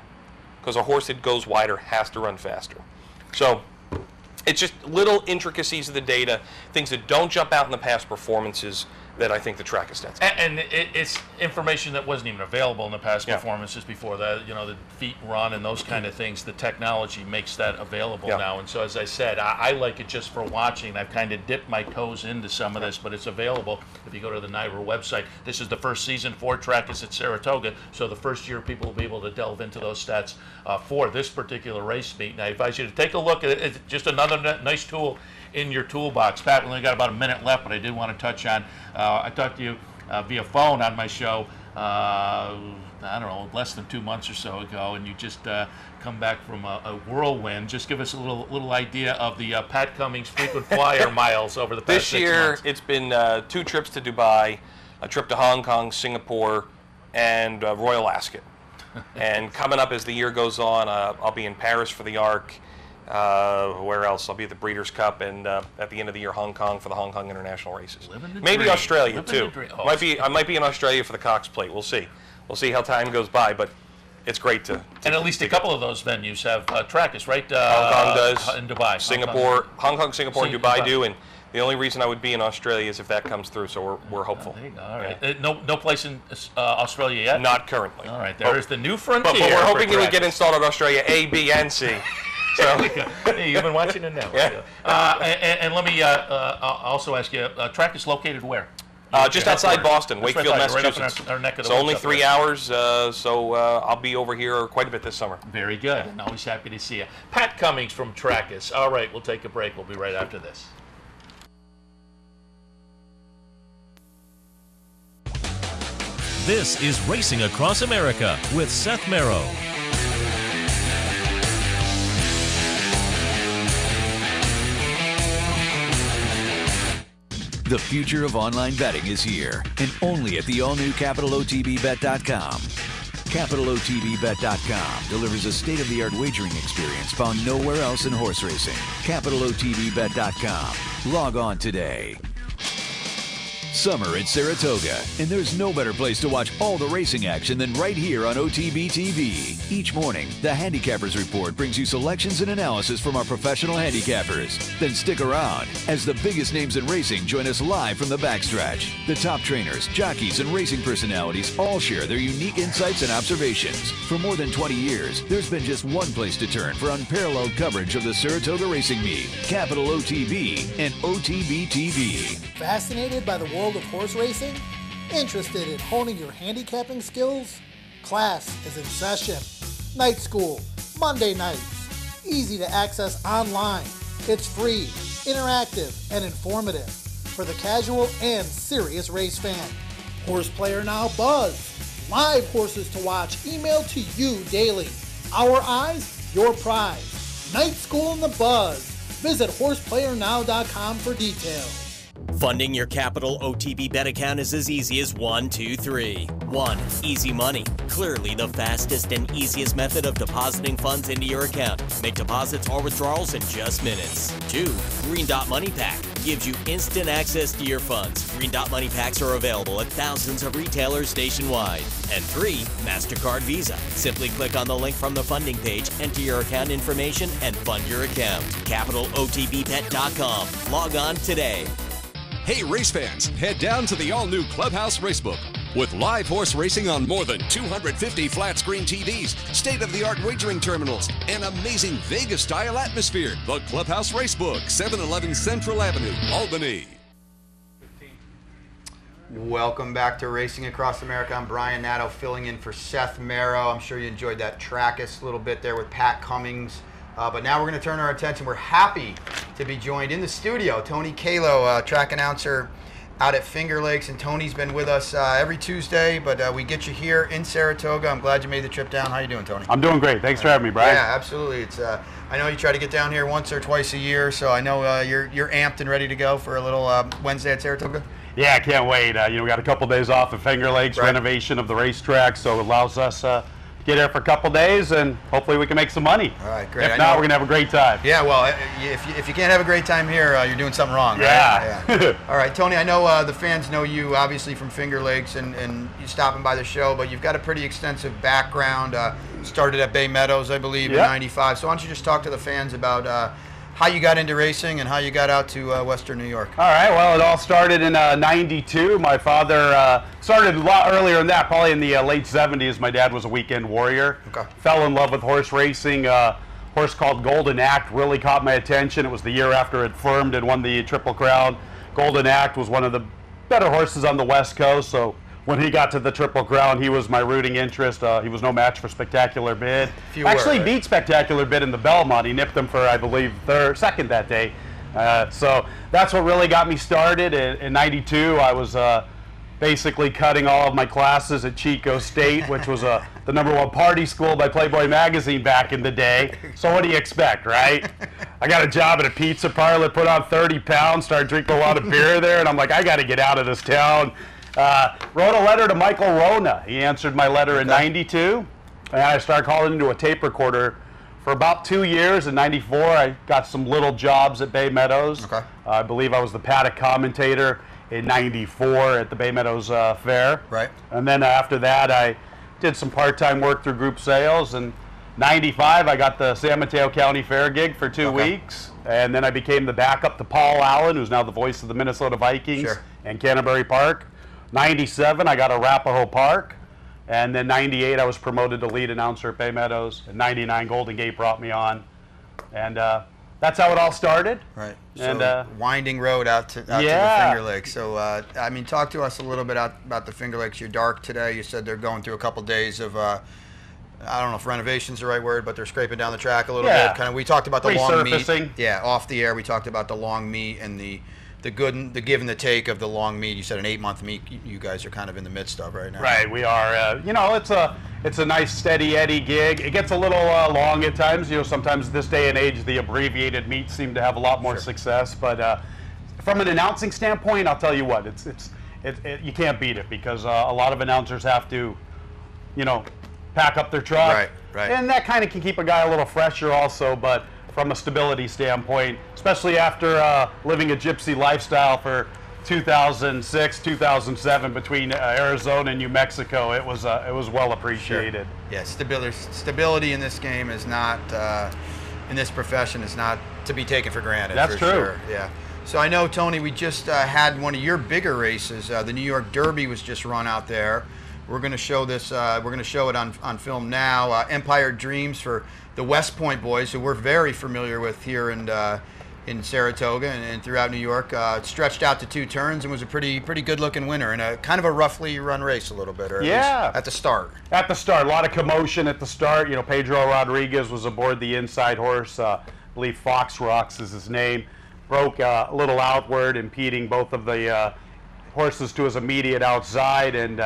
because a horse that goes wider has to run faster. So it's just little intricacies of the data, things that don't jump out in the past performances that I think the track is stats. And it's information that wasn't even available in the past performances before that. You know, the feet run and those kind of things. The technology makes that available now. And so, as I said, I like it just for watching. I've kind of dipped my toes into some of this, but it's available if you go to the NYRA website. This is the first season for Trackers at Saratoga, so the first year people will be able to delve into those stats for this particular race meet. And I advise you to take a look at it. It's just another nice tool in your toolbox. Pat, we only got about a minute left, but I did want to touch on, I talked to you via phone on my show, I don't know, less than 2 months or so ago, and you just come back from a whirlwind. Just give us a little idea of the Pat Cummings frequent flyer miles over the past 6 months. This year, it's been 2 trips to Dubai, a trip to Hong Kong, Singapore, and Royal Ascot. And coming up as the year goes on, I'll be in Paris for the ARC. Where else? I'll be at the Breeders' Cup, and at the end of the year, Hong Kong for the Hong Kong International races. Maybe Australia too. I might be in Australia for the Cox Plate. We'll see. We'll see how time goes by, but it's great to and at least a couple of those venues have trackers, right? Hong Kong does. In Dubai, Singapore, Hong Kong, Singapore, and Dubai do, and the only reason I would be in Australia is if that comes through. So we're hopeful. There you go. All right. No place in Australia yet. Not currently. All right. There is the new frontier. But we're hoping it would get installed in Australia A, B, and C. So hey, you've been watching it now. Yeah. And let me also ask you, track is located where? Just outside Boston, Wakefield, right Massachusetts. Right our neck of it's the only woods 3 hours, so I'll be over here quite a bit this summer. Very good, and always happy to see you. Pat Cummings from Trackers. All right, we'll take a break. We'll be right after this. This is Racing Across America with Seth Merrow. The future of online betting is here, and only at the all-new CapitalOTBBet.com. CapitalOTBBet.com delivers a state-of-the-art wagering experience found nowhere else in horse racing. CapitalOTBBet.com. Log on today. Summer at Saratoga, and there's no better place to watch all the racing action than right here on OTB TV. Each morning, the Handicappers Report brings you selections and analysis from our professional handicappers. Then stick around as the biggest names in racing join us live from the backstretch. The top trainers, jockeys, and racing personalities all share their unique insights and observations. For more than 20 years, there's been just one place to turn for unparalleled coverage of the Saratoga Racing Meet, Capital OTB and OTB TV. Fascinated by the world of horse racing? Interested in honing your handicapping skills? Class is in session. Night school, Monday nights. Easy to access online. It's free, interactive, and informative for the casual and serious race fan. Horse Player Now Buzz. Live horses to watch emailed to you daily. Our eyes, your prize. Night school in the buzz. Visit horseplayernow.com for details. Funding your Capital OTB bet account is as easy as 1, 2, 3. 1. Easy Money. Clearly the fastest and easiest method of depositing funds into your account. Make deposits or withdrawals in just minutes. 2. Green Dot Money Pack. Gives you instant access to your funds. Green Dot Money Packs are available at thousands of retailers nationwide. And 3. MasterCard Visa. Simply click on the link from the funding page, enter your account information, and fund your account. CapitalOTBBet.com. Log on today. Hey race fans, head down to the all-new Clubhouse Racebook. With live horse racing on more than 250 flat screen TVs, state-of-the-art wagering terminals, and amazing Vegas-style atmosphere. The Clubhouse Racebook, 711 Central Avenue, Albany. Welcome back to Racing Across America. I'm Brian Nadeau filling in for Seth Merrow. I'm sure you enjoyed that Trackus little bit there with Pat Cummings. But now we're going to turn our attention. We're happy to be joined in the studio. Tony Kalo, track announcer out at Finger Lakes. And Tony's been with us every Tuesday, but we get you here in Saratoga. I'm glad you made the trip down. How you doing, Tony? I'm doing great. Thanks for having me, Brian. Yeah, absolutely. It's I know you try to get down here once or twice a year, so I know you're amped and ready to go for a little Wednesday at Saratoga. Yeah, I can't wait. We got a couple days off at Finger Lakes, renovation of the racetrack, so it allows us to get here for a couple days, and hopefully we can make some money. All right, great. If not, we're going to have a great time. Yeah, well, if you can't have a great time here, you're doing something wrong, right? Yeah. All right, Tony, I know the fans know you, obviously, from Finger Lakes, and you stopping by the show, but you've got a pretty extensive background. Started at Bay Meadows, I believe, in '95. So why don't you just talk to the fans about how you got into racing and how you got out to Western New York. All right, well, it all started in '92. My father started a lot earlier than that, probably in the late '70s. My dad was a weekend warrior. Okay. Fell in love with horse racing. Horse called Golden Act really caught my attention. It was the year after it firmed and won the Triple Crown. Golden Act was one of the better horses on the West Coast, so when he got to the Triple Crown, he was my rooting interest. He was no match for Spectacular Bid. Actually beat Spectacular Bid in the Belmont. He nipped him for, I believe, second that day. So that's what really got me started. In '92, I was basically cutting all of my classes at Chico State, which was the #1 party school by Playboy magazine back in the day. So what do you expect, right? I got a job at a pizza parlor, put on 30 pounds, started drinking a lot of beer there, and I'm like, I got to get out of this town. Wrote a letter to Michael Rona. He answered my letter in '92, and I started calling into a tape recorder for about 2 years. In '94, I got some little jobs at Bay Meadows. Okay. I believe I was the paddock commentator in '94 at the Bay Meadows Fair. Right. And then after that, I did some part-time work through group sales. And '95, I got the San Mateo County Fair gig for 2 weeks. And then I became the backup to Paul Allen, who's now the voice of the Minnesota Vikings and Canterbury Park. '97, I got Arapahoe Park, and then '98, I was promoted to lead announcer at Bay Meadows. In '99, Golden Gate brought me on, and that's how it all started. Right. And so winding road out to the Finger Lakes. So I mean, talk to us a little bit about the Finger Lakes. You're dark today. You said they're going through a couple days of I don't know if renovation's the right word, but they're scraping down the track a little bit. Kind of. We talked about the long meet. Yeah, off the air, we talked about the long meet and the give and the take of the long meet. You said an 8-month meet you guys are kind of in the midst of right now. Right, we are. You know, it's a nice steady Eddie gig. It gets a little long at times. You know, sometimes this day and age, the abbreviated meets seem to have a lot more success. But from an announcing standpoint, I'll tell you what, you can't beat it because a lot of announcers have to, you know, pack up their truck. Right. And that kind of can keep a guy a little fresher also, but from a stability standpoint, especially after living a gypsy lifestyle for 2006, 2007 between Arizona and New Mexico, it was well appreciated. Yeah, stability in this game is not, in this profession, is not to be taken for granted. That's true. Sure. Yeah. So I know, Tony, we just had one of your bigger races. The New York Derby was just run out there. We're going to show this. We're going to show it on film now. Empire Dreams for the West Point boys, who we're very familiar with here in Saratoga and throughout New York. It stretched out to 2 turns and was a pretty good-looking winner in a kind of a roughly run race a little bit. Or at the start. At the start, a lot of commotion at the start. You know, Pedro Rodriguez was aboard the inside horse. I believe Fox Rocks is his name. Broke a little outward, impeding both of the horses to his immediate outside, and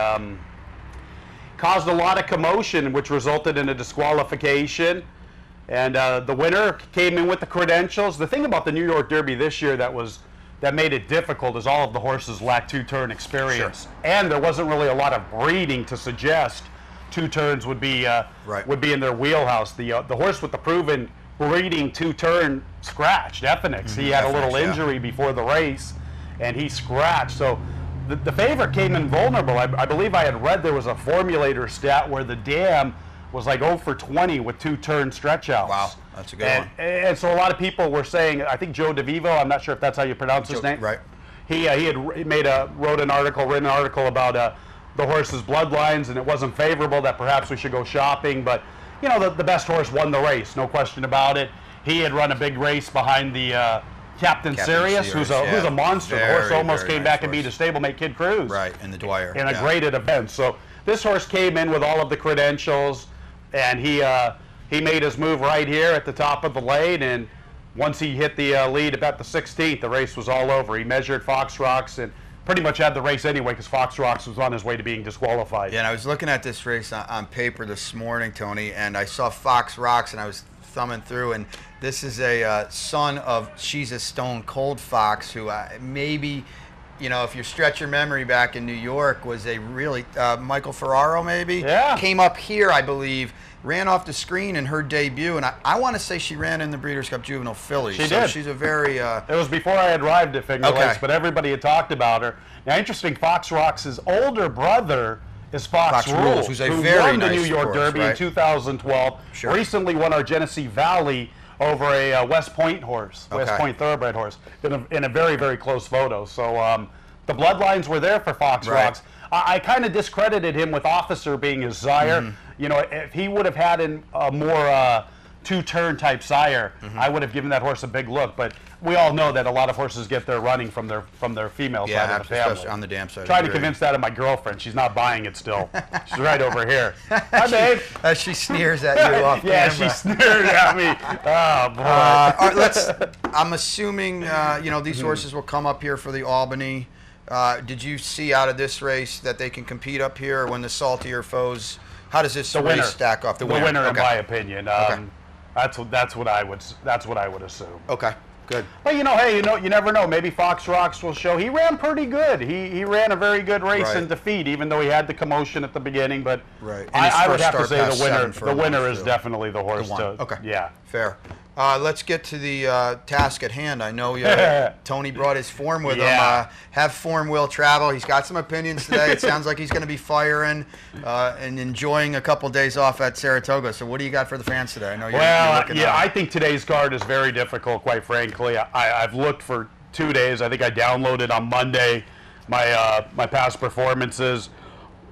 caused a lot of commotion, which resulted in a disqualification. And the winner came in with the credentials. The thing about the New York Derby this year that made it difficult is all of the horses lacked 2-turn experience, and there wasn't really a lot of breeding to suggest 2 turns would be in their wheelhouse. The horse with the proven breeding 2-turn scratched, Ephenix. He had a little injury before the race, and he scratched. So the favorite came in vulnerable. I believe I had read there was a formulator stat where the dam was like 0 for 20 with 2-turn stretch outs. Wow, that's a good one. And so a lot of people were saying, I think Joe DeVivo, I'm not sure if that's how you pronounce his name. Right. He had written an article about the horse's bloodlines and it wasn't favorable, that perhaps we should go shopping. But, you know, the best horse won the race, no question about it. He had run a big race behind the Captain Sirius, who's a monster. The horse almost came back and beat a stablemate, Kid Cruz. Right, in the Dwyer. In a graded event. So this horse came in with all of the credentials, and he made his move right here at the top of the lane, and once he hit the lead about the 16th, the race was all over. He measured Fox Rocks and pretty much had the race anyway because Fox Rocks was on his way to being disqualified. Yeah, and I was looking at this race on paper this morning, Tony, and I saw Fox Rocks, and I was thumbing through, and this is a son of She's a Stone Cold Fox, who maybe, you know, if you stretch your memory back in New York, was a really, Michael Ferraro maybe? Yeah. Came up here, I believe, ran off the screen in her debut, and I want to say she ran in the Breeders' Cup Juvenile Fillies. She did. She's a very... It was before I had arrived at Finger Lakes, but everybody had talked about her. Now, interesting, Fox Rocks' older brother is Fox Rules, who's a who very won the nice New York horse, Derby in 2012. Sure. Recently won our Genesee Valley over a West Point horse, West Point thoroughbred horse, in a very, very close photo. So the bloodlines were there for Fox Rocks. I kind of discredited him with Officer being his sire. You know, if he would have had a more two-turn type sire, I would have given that horse a big look. But we all know that a lot of horses get their running from their female side of the family. Especially on the dam side. Trying to convince that of my girlfriend. She's not buying it still. She's right over here. Hi, babe. She sneers at you off Yeah, camera. she sneered at me. Oh, boy. All right, I'm assuming, you know, these horses will come up here for the Albany. Did you see out of this race that they can compete up here when the saltier foes? How does this race stack up? The winner, in my opinion. That's what I would assume. Okay, good. But you know, hey, you never know. Maybe Fox Rocks will show. He ran pretty good. He ran a very good race in defeat, even though he had the commotion at the beginning. But I would have to say the winner is definitely the horse. Yeah, fair. Let's get to the task at hand. I know Tony brought his form with him. Have Form Will travel. He's got some opinions today. It sounds like he's going to be firing and enjoying a couple days off at Saratoga. So what do you got for the fans today? I know you're looking I think today's card is very difficult, quite frankly. I've looked for 2 days. I think I downloaded on Monday my past performances.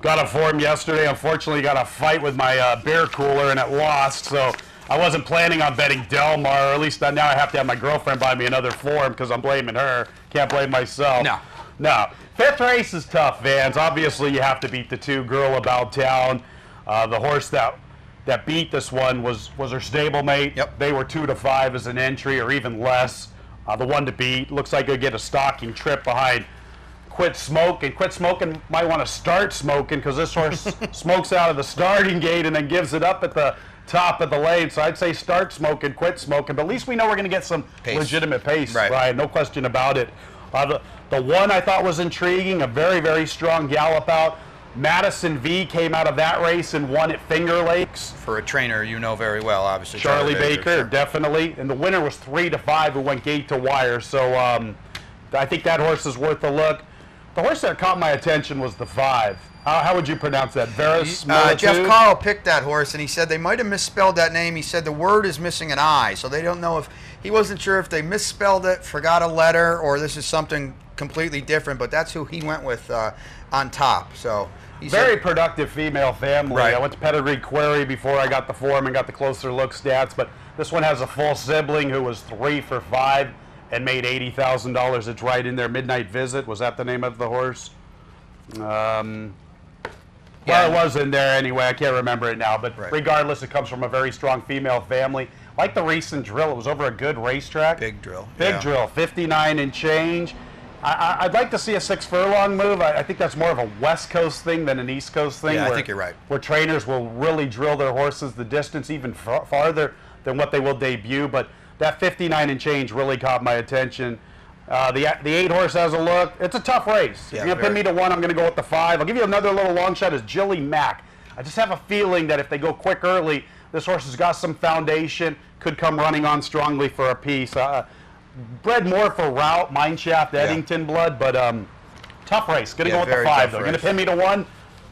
Got a form yesterday. Unfortunately, got a fight with my beer cooler, and it lost. So I wasn't planning on betting Del Mar, or at least now I have to have my girlfriend buy me another form because I'm blaming her. Can't blame myself. No. Fifth race is tough, Vans. Obviously, you have to beat the 2 Girl About Town. The horse that beat this one was her stablemate. They were 2 to 5 as an entry, or even less. The one to beat looks like it'll get a stalking trip behind Quit Smoking. Quit Smoking might want to start smoking because this horse smokes out of the starting gate and then gives it up at the top of the lane. So I'd say start smoking, quit smoking. But at least we know we're going to get some legitimate pace, Ryan. No question about it. The one I thought was intriguing, a very, very strong gallop out. Madison V came out of that race and won at Finger Lakes. For a trainer you know very well, obviously. Charlie Baker, definitely. And the winner was 3 to 5 who went gate to wire. So I think that horse is worth a look. The horse that caught my attention was the 5. How would you pronounce that? Jeff Carl picked that horse, and he said they might have misspelled that name. He said the word is missing an I, so they don't know if he wasn't sure if they misspelled it, forgot a letter, or this is something completely different. But that's who he went with on top. So he's very productive female family. I went to Pedigree Query before I got the form and got the closer look stats. But this one has a full sibling who was 3 for 5 and made $80,000. It's right in there. Midnight Visit, was that the name of the horse? Well, it was in there anyway. I can't remember it now. But regardless, it comes from a very strong female family. Like the recent drill, it was over a good racetrack. Big drill. Big drill, 59 and change. I'd like to see a 6 furlong move. I think that's more of a West Coast thing than an East Coast thing. Yeah, I think you're right. Where trainers will really drill their horses the distance even farther than what they will debut. But that 59 and change really caught my attention. The 8 horse has a look. It's a tough race. You're going to pin me to 1, I'm going to go with the 5. I'll give you another little long shot as Jilly Mac. I just have a feeling that if they go quick early, this horse has got some foundation, could come running on strongly for a piece. Bred more for route, Mineshaft, Eddington blood, but tough race. Going to go with the 5, though. Going to pin me to 1,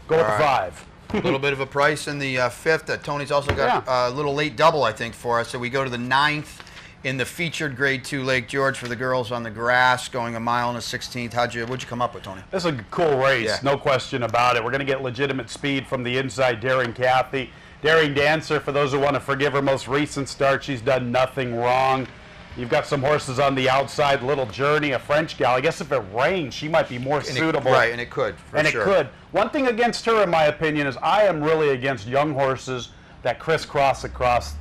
go with the 5. A little bit of a price in the 5th. Tony's also got a little late double, I think, for us. So we go to the 9th in the featured Grade 2 Lake George for the girls on the grass, going 1 mile and a 16th. What'd you come up with, Tony? This is a cool race, no question about it. We're going to get legitimate speed from the inside, Daring Kathy. Daring Dancer, for those who want to forgive her most recent start, she's done nothing wrong. You've got some horses on the outside, Little Journey, a French gal. I guess if it rains, she might be more suitable. Right, and it could, for sure. It could. One thing against her, in my opinion, is I am really against young horses that crisscross across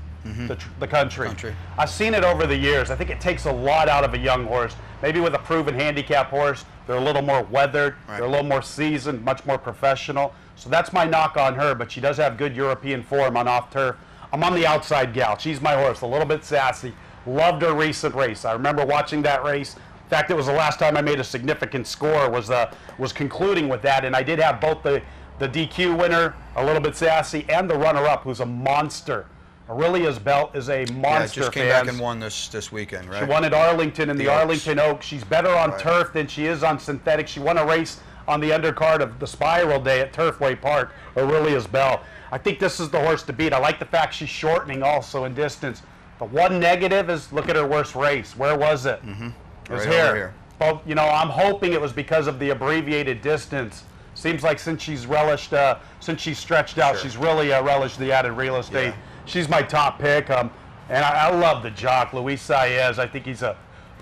the country. I've seen it over the years. I think it takes a lot out of a young horse. Maybe with a proven handicap horse, they're a little more weathered, they're a little more seasoned, much more professional. So that's my knock on her, but she does have good European form on off turf. I'm on the outside gal. She's my horse, a little bit sassy. Loved her recent race. I remember watching that race. In fact, it was the last time I made a significant score, was concluding with that, and I did have both the DQ winner, a little bit sassy, and the runner-up, who's a monster. Aurelia's Belt is a monster. Just came back and won this weekend, right? She won at Arlington in the Arlington Oaks. She's better on turf than she is on synthetic. She won a race on the undercard of the Spiral Day at Turfway Park, Aurelia's Bell. I think this is the horse to beat. I like the fact she's shortening also in distance. The one negative is look at her worst race. Where was it? It was here. Well, you know, I'm hoping it was because of the abbreviated distance. Seems like since she's relished, since she's stretched out, she's really relished the added real estate. She's my top pick, and I love the jock, Luis Saez. I think he's a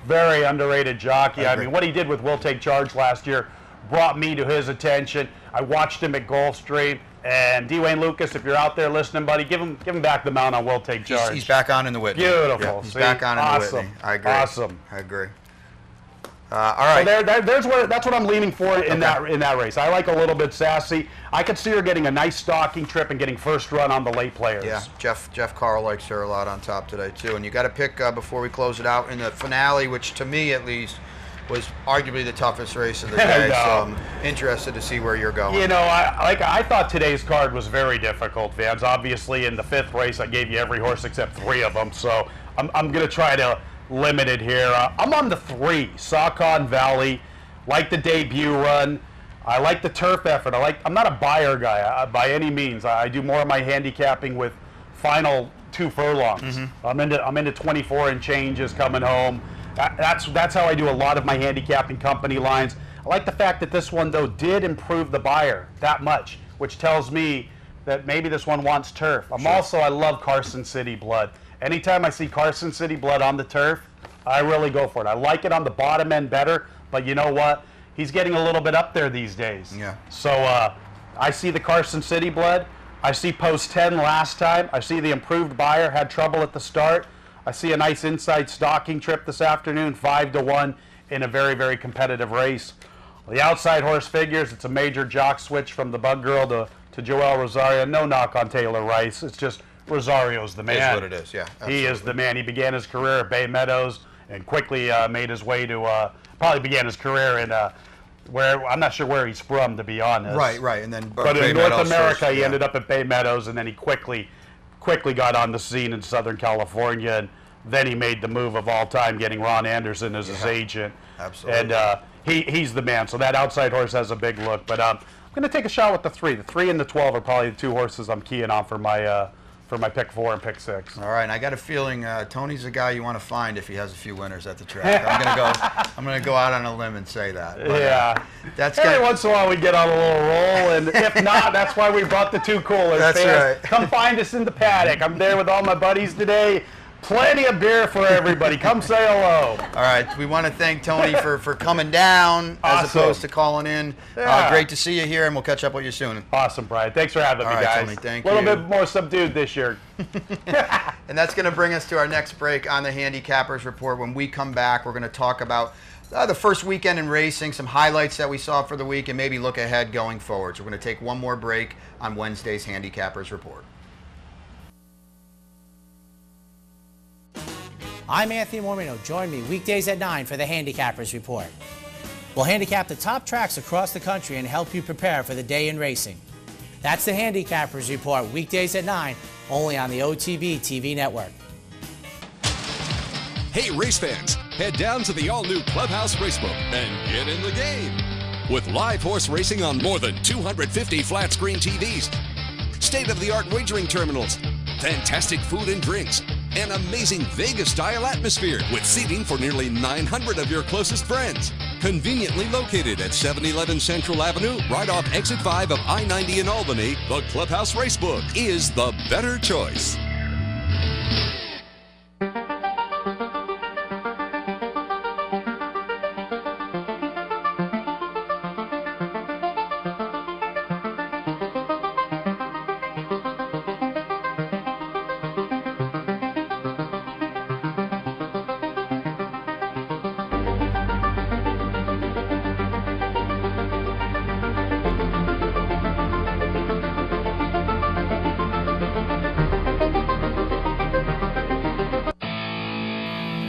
very underrated jockey. I mean, what he did with Will Take Charge last year brought me to his attention. I watched him at Gulfstream, and Dwayne Lucas, if you're out there listening, buddy, give him back the mount on Will Take Charge. He's back on in the Whitney. Beautiful. Yeah, he's back on in the Whitney. I agree. Awesome. I agree. All right. So that's what I'm leaning for in that race. I like a little bit sassy. I could see her getting a nice stalking trip and getting first run on the late players. Yeah, Jeff Carl likes her a lot on top today too. And you got to pick before we close it out in the finale, which to me at least was arguably the toughest race of the day. So I'm interested to see where you're going. You know, I thought today's card was very difficult, Vans. Obviously, in the 5th race, I gave you every horse except 3 of them. So I'm going to try to limit it here. I'm on the 3, Saucon Valley. Like the debut run. I like the turf effort. I'm not a buyer guy by any means. I do more of my handicapping with final 2 furlongs. I'm into 24 and changes coming home. That's how I do a lot of my handicapping company lines. I like the fact that this one, though, did improve the buyer that much, which tells me that maybe this one wants turf. I love Carson City Blood. Anytime I see Carson City Blood on the turf, I really go for it. I like it on the bottom end better, but you know what? He's getting a little bit up there these days. Yeah. So I see the Carson City Blood. I see post 10 last time. I see the improved buyer had trouble at the start. I see a nice inside stalking trip this afternoon, 5-1 in a very, very competitive race. The outside horse figures, it's a major jock switch from the Bug Girl to Joel Rosario. No knock on Taylor Rice. It's just Rosario's the man. That's what it is, yeah. Absolutely. He is the man. He began his career at Bay Meadows and quickly made his way to, probably began his career in where, I'm not sure where he's from, to be honest. Right, and then but in North America, he ended up at Bay Meadows, and then he quickly got on the scene in Southern California, and then he made the move of all time, getting Ron Anderson as his agent. Absolutely. And he's the man. So that outside horse has a big look. But I'm going to take a shot with the 3. The 3 and the 12 are probably the 2 horses I'm keying on for my pick 4 and pick 6. All right, and I got a feeling Tony's the guy you want to find if he has a few winners at the track. I'm gonna go out on a limb and say that. But, that's every once in a while we get on a little roll, and if not, that's why we brought the 2 coolers. That's right. Come find us in the paddock. I'm there with all my buddies today. Plenty of beer for everybody. Come say hello. All right. We want to thank Tony for coming down as opposed to calling in. Great to see you here, and we'll catch up with you soon. Awesome, Brian. Thanks for having me, guys. Tony, thank you. A little bit more subdued this year. And that's going to bring us to our next break on the Handicappers Report. When we come back, we're going to talk about the first weekend in racing, some highlights that we saw for the week, and maybe look ahead going forward. So we're going to take one more break on Wednesday's Handicappers Report. I'm Anthony Mormino. Join me weekdays at 9 for the Handicappers Report. We'll handicap the top tracks across the country and help you prepare for the day in racing. That's the Handicappers Report, weekdays at 9, only on the OTB TV network. Hey race fans, head down to the all-new Clubhouse Racebook and get in the game. With live horse racing on more than 250 flat-screen TVs, state-of-the-art wagering terminals, fantastic food and drinks, An amazing Vegas-style atmosphere with seating for nearly 900 of your closest friends. Conveniently located at 711 Central Avenue, right off exit 5 of I-90 in Albany, the Clubhouse Racebook is the better choice.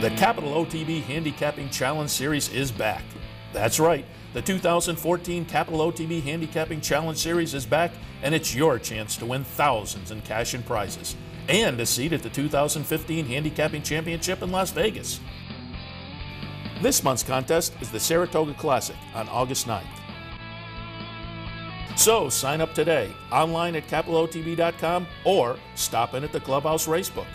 The Capital OTB Handicapping Challenge Series is back. That's right, the 2014 Capital OTB Handicapping Challenge Series is back, and it's your chance to win thousands in cash and prizes, and a seat at the 2015 Handicapping Championship in Las Vegas. This month's contest is the Saratoga Classic on August 9th. So sign up today, online at capitalotb.com, or stop in at the Clubhouse Racebook.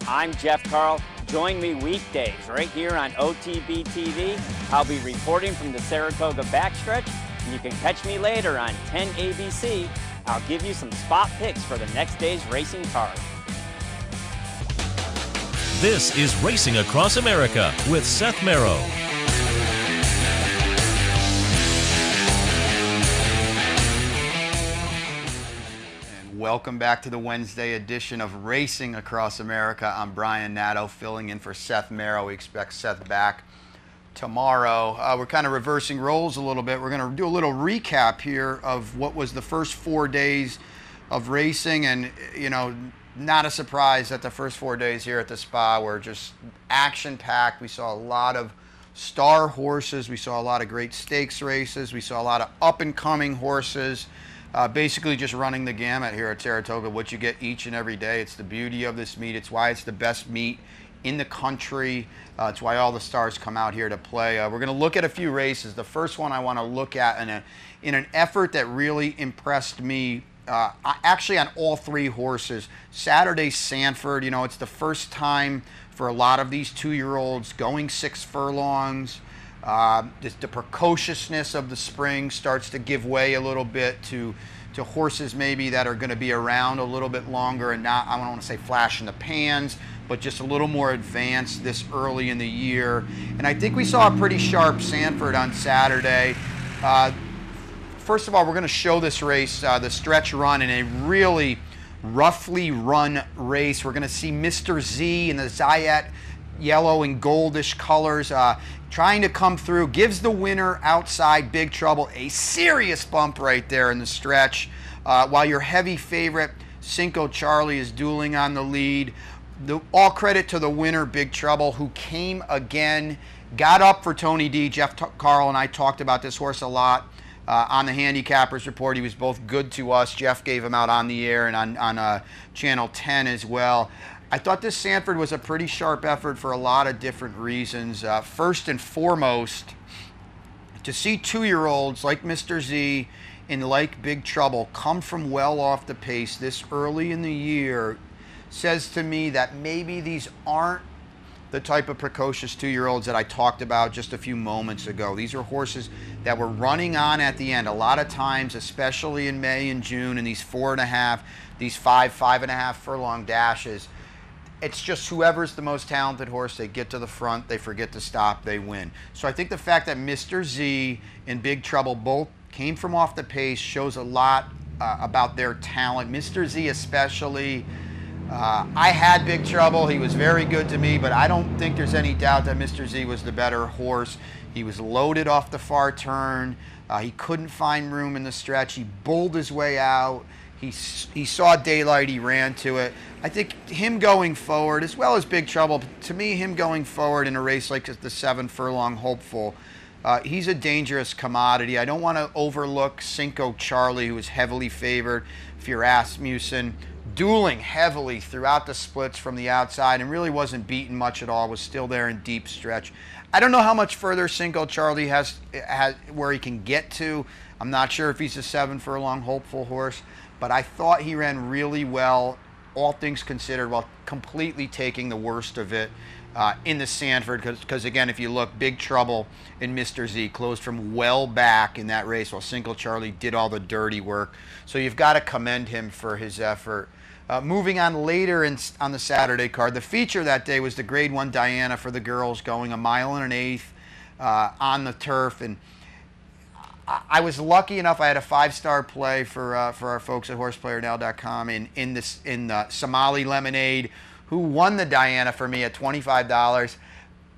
I'm Jeff Carl. Join me weekdays right here on OTB TV. I'll be reporting from the Saratoga backstretch, and you can catch me later on 10 ABC. I'll give you some spot picks for the next day's racing card. This is Racing Across America with Seth Merrow. Welcome back to the Wednesday edition of Racing Across America. I'm Brian Nadeau, filling in for Seth Merrow. We expect Seth back tomorrow. We're kind of reversing roles a little bit. We're going to do a little recap here of what was the first 4 days of racing. And, you know, not a surprise that the first 4 days here at the Spa were just action-packed. We saw a lot of star horses. We saw a lot of great stakes races. We saw a lot of up-and-coming horses. Basically just running the gamut here at Saratoga, what you get each and every day. It's the beauty of this meet. It's why it's the best meet in the country. It's why all the stars come out here to play. We're going to look at a few races. The first one I want to look at in an effort that really impressed me, actually on all three horses. Saturday Sanford, you know, it's the first time for a lot of these 2-year-olds going 6 furlongs. The precociousness of the spring starts to give way a little bit to horses maybe that are going to be around a little bit longer and not, I don't want to say flash in the pans, but just a little more advanced this early in the year. And I think we saw a pretty sharp Sanford on Saturday. First of all, we're going to show this race, the stretch run, in a really roughly run race. We're going to see Mr. Z in the Zayat yellow and goldish colors trying to come through, gives the winner outside Big Trouble a serious bump right there in the stretch, while your heavy favorite Cinco Charlie is dueling on the lead. All credit to the winner, Big Trouble, who came again, got up for Tony D. Jeff Carl and I talked about this horse a lot on the Handicappers Report. He was both good to us. Jeff gave him out on the air and on Channel 10 as well. I thought this Sanford was a pretty sharp effort for a lot of different reasons. First and foremost, to see 2-year-olds like Mr. Z and like Big Trouble come from well off the pace this early in the year says to me that maybe these aren't the type of precocious 2-year-olds that I talked about just a few moments ago. These are horses that were running on at the end. A lot of times, especially in May and June, in these 4.5, these 5.5 furlong dashes, it's just whoever's the most talented horse, they get to the front, they forget to stop, they win. So I think the fact that Mr. Z and Big Trouble both came from off the pace shows a lot about their talent. Mr. Z especially, I had Big Trouble. He was very good to me, but I don't think there's any doubt that Mr. Z was the better horse. He was loaded off the far turn. He couldn't find room in the stretch. He bulled his way out. He saw daylight, he ran to it. I think him going forward, as well as Big Trouble, to me, him going forward in a race like the 7 furlong hopeful, he's a dangerous commodity. I don't want to overlook Cinco Charlie, who was heavily favored, for Rasmussen, dueling heavily throughout the splits from the outside and really wasn't beaten much at all, was still there in deep stretch. I don't know how much further Cinco Charlie has where he can get to. I'm not sure if he's a 7 furlong hopeful horse, but I thought he ran really well all things considered, while completely taking the worst of it in the Sanford, because again, if you look, Big Trouble in Mr. Z closed from well back in that race while Single Charlie did all the dirty work. So you've got to commend him for his effort. Moving on later on the Saturday card, the feature that day was the Grade 1 Diana for the girls, going 1 1/8 miles on the turf. And I was lucky enough, I had a 5-star play for our folks at horseplayernow.com in Somali Lemonade, who won the Diana for me at $25.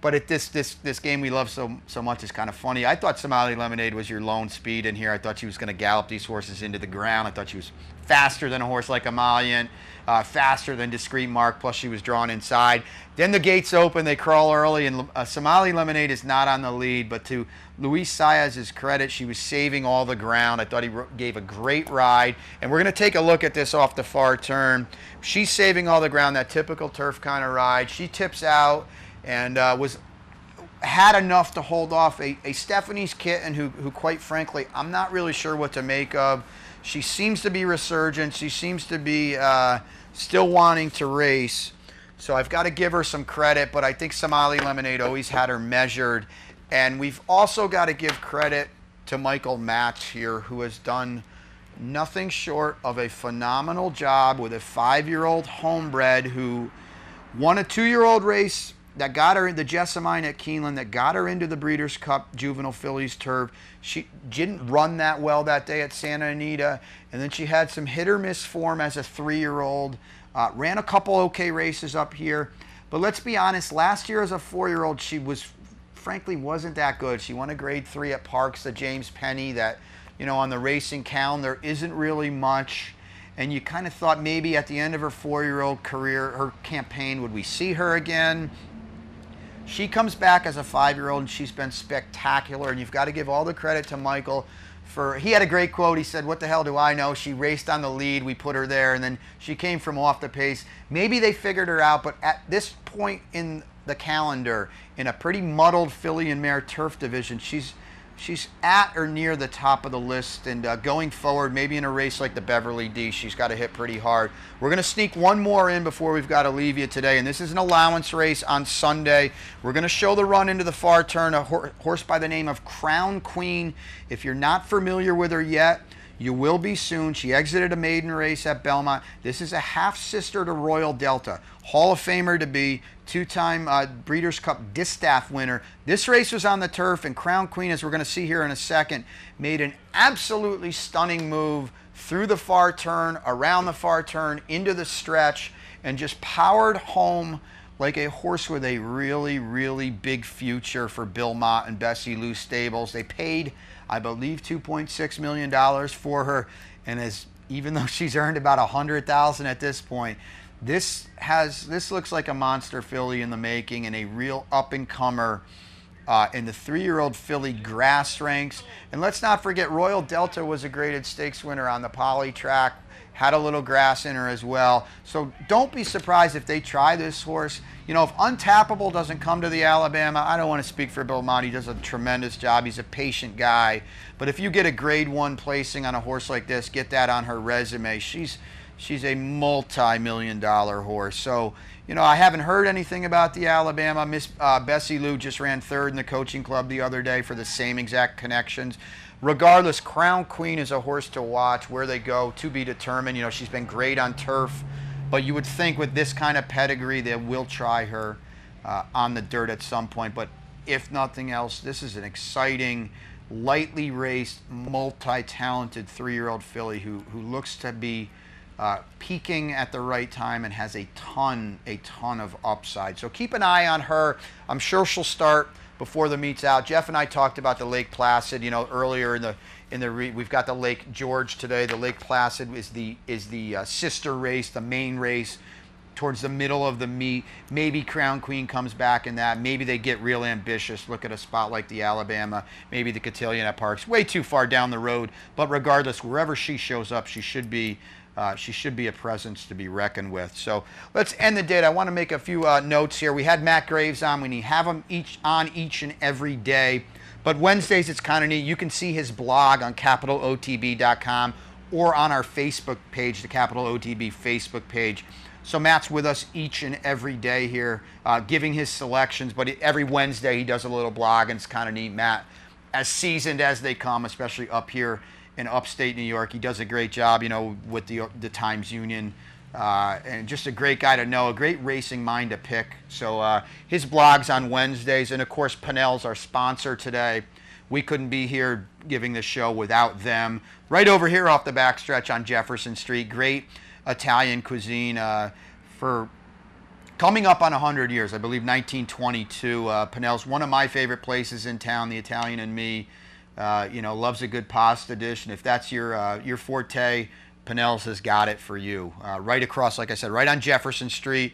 But at this game we love so much is kind of funny. I thought Somali Lemonade was your lone speed in here. I thought she was going to gallop these horses into the ground. I thought she was faster than a horse like Emollient, faster than Discreet Mark, plus she was drawn inside. Then the gates open, they crawl early, and Somali Lemonade is not on the lead, but to Luis Saez's credit, she was saving all the ground. I thought he gave a great ride, and we're going to take a look at this off the far turn. She's saving all the ground, that typical turf kind of ride. She tips out and had enough to hold off a Stephanie's Kitten who quite frankly, I'm not really sure what to make of. She seems to be resurgent. She seems to be still wanting to race. So I've got to give her some credit, but I think Somali Lemonade always had her measured. And we've also got to give credit to Michael Match here, who has done nothing short of a phenomenal job with a 5-year-old homebred who won a 2-year-old race that got her, the Jessamine at Keeneland, that got her into the Breeders' Cup Juvenile Fillies Turf. She didn't run that well that day at Santa Anita, and then she had some hit-or-miss form as a 3-year-old. Ran a couple okay races up here, but let's be honest, last year as a 4-year-old, she frankly wasn't that good. She won a Grade 3 at Parks, the James Penny, that, you know, on the racing calendar isn't really much. And you kind of thought maybe at the end of her 4-year-old career, her campaign, would we see her again? She comes back as a 5-year-old, and she's been spectacular, and you've got to give all the credit to Michael for, he had a great quote. He said, "What the hell do I know? She raced on the lead. We put her there, and then she came from off the pace." Maybe they figured her out, but at this point in the calendar, in a pretty muddled filly and mare turf division, she's at or near the top of the list, and going forward, maybe in a race like the Beverly D, she's got to hit pretty hard. We're going to sneak one more in before we've got to leave you today, and this is an allowance race on Sunday. We're going to show the run into the far turn, a horse by the name of Crown Queen. If you're not familiar with her yet, you will be soon. She exited a maiden race at Belmont. This is a half-sister to Royal Delta. Hall of Famer to be, 2-time Breeders' Cup Distaff winner. This race was on the turf, and Crown Queen, as we're going to see here in a second, made an absolutely stunning move through the far turn, around the far turn, into the stretch, and just powered home like a horse with a really, really big future for Bill Mott and Bessie Lou Stables. They paid, I believe, $2.6 million for her, and even though she's earned about $100,000 at this point, this looks like a monster filly in the making, and a real up-and-comer in the 3-year-old filly grass ranks. And let's not forget, Royal Delta was a graded stakes winner on the Poly track, had a little grass in her as well. So don't be surprised if they try this horse. You know, if Untappable doesn't come to the Alabama, I don't want to speak for Bill Mott. He does a tremendous job. He's a patient guy. But if you get a Grade 1 placing on a horse like this, get that on her resume. She's a multi-million-dollar horse. So, you know, I haven't heard anything about the Alabama. Miss Bessie Lou just ran 3rd in the coaching club the other day for the same exact connections. Regardless, Crown Queen is a horse to watch. Where they go, to be determined. You know, she's been great on turf, but you would think with this kind of pedigree they will try her on the dirt at some point. But if nothing else, this is an exciting, lightly raced, multi-talented 3-year-old filly who looks to be peaking at the right time and has a ton of upside. So keep an eye on her. I'm sure she'll start before the meet's out. Jeff and I talked about the Lake Placid, you know, earlier we've got the Lake George today. The Lake Placid is the sister race, the main race towards the middle of the meet. Maybe Crown Queen comes back in that. Maybe they get real ambitious, look at a spot like the Alabama, maybe the Cotillion at Parks, way too far down the road. But regardless, wherever she shows up, she should be a presence to be reckoned with. So let's end the day. I want to make a few notes here. We had Matt Graves on. We have him each and every day. But Wednesdays, it's kind of neat. You can see his blog on capitalotb.com, or on our Facebook page, the Capital OTB Facebook page. So Matt's with us each and every day here, giving his selections, but every Wednesday he does a little blog, and it's kind of neat. Matt, as seasoned as they come, especially up here in upstate New York, he does a great job, you know, with the Times Union, and just a great guy to know, a great racing mind to pick. So his blog's on Wednesdays, and of course Pinnell's our sponsor today. We couldn't be here giving the show without them. Right over here off the backstretch on Jefferson Street, great Italian cuisine for coming up on 100 years, I believe 1922. Pinnell's one of my favorite places in town, the Italian and me. You know, loves a good pasta dish, and if that's your forte, Pinnell's has got it for you. Right across, like I said, right on Jefferson Street,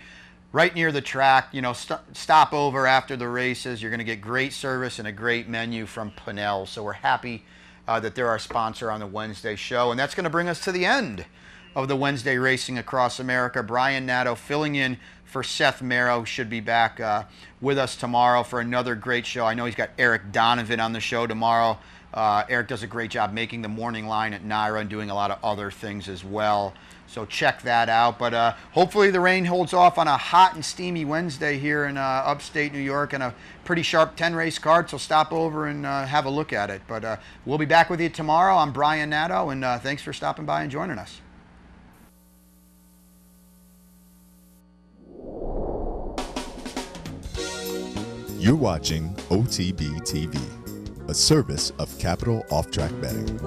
right near the track. You know, stop over after the races. You're going to get great service and a great menu from Pinnell's. So we're happy that they're our sponsor on the Wednesday show, and that's going to bring us to the end of the Wednesday Racing Across America. Brian Nadeau filling in for Seth Marrow, should be back with us tomorrow for another great show. I know he's got Eric Donovan on the show tomorrow. Eric does a great job making the morning line at NYRA and doing a lot of other things as well. So check that out. But hopefully the rain holds off on a hot and steamy Wednesday here in upstate New York, and a pretty sharp 10-race card. So stop over and have a look at it. But we'll be back with you tomorrow. I'm Brian Nadeau, and thanks for stopping by and joining us. You're watching OTB TV, a service of Capital Off Track Betting.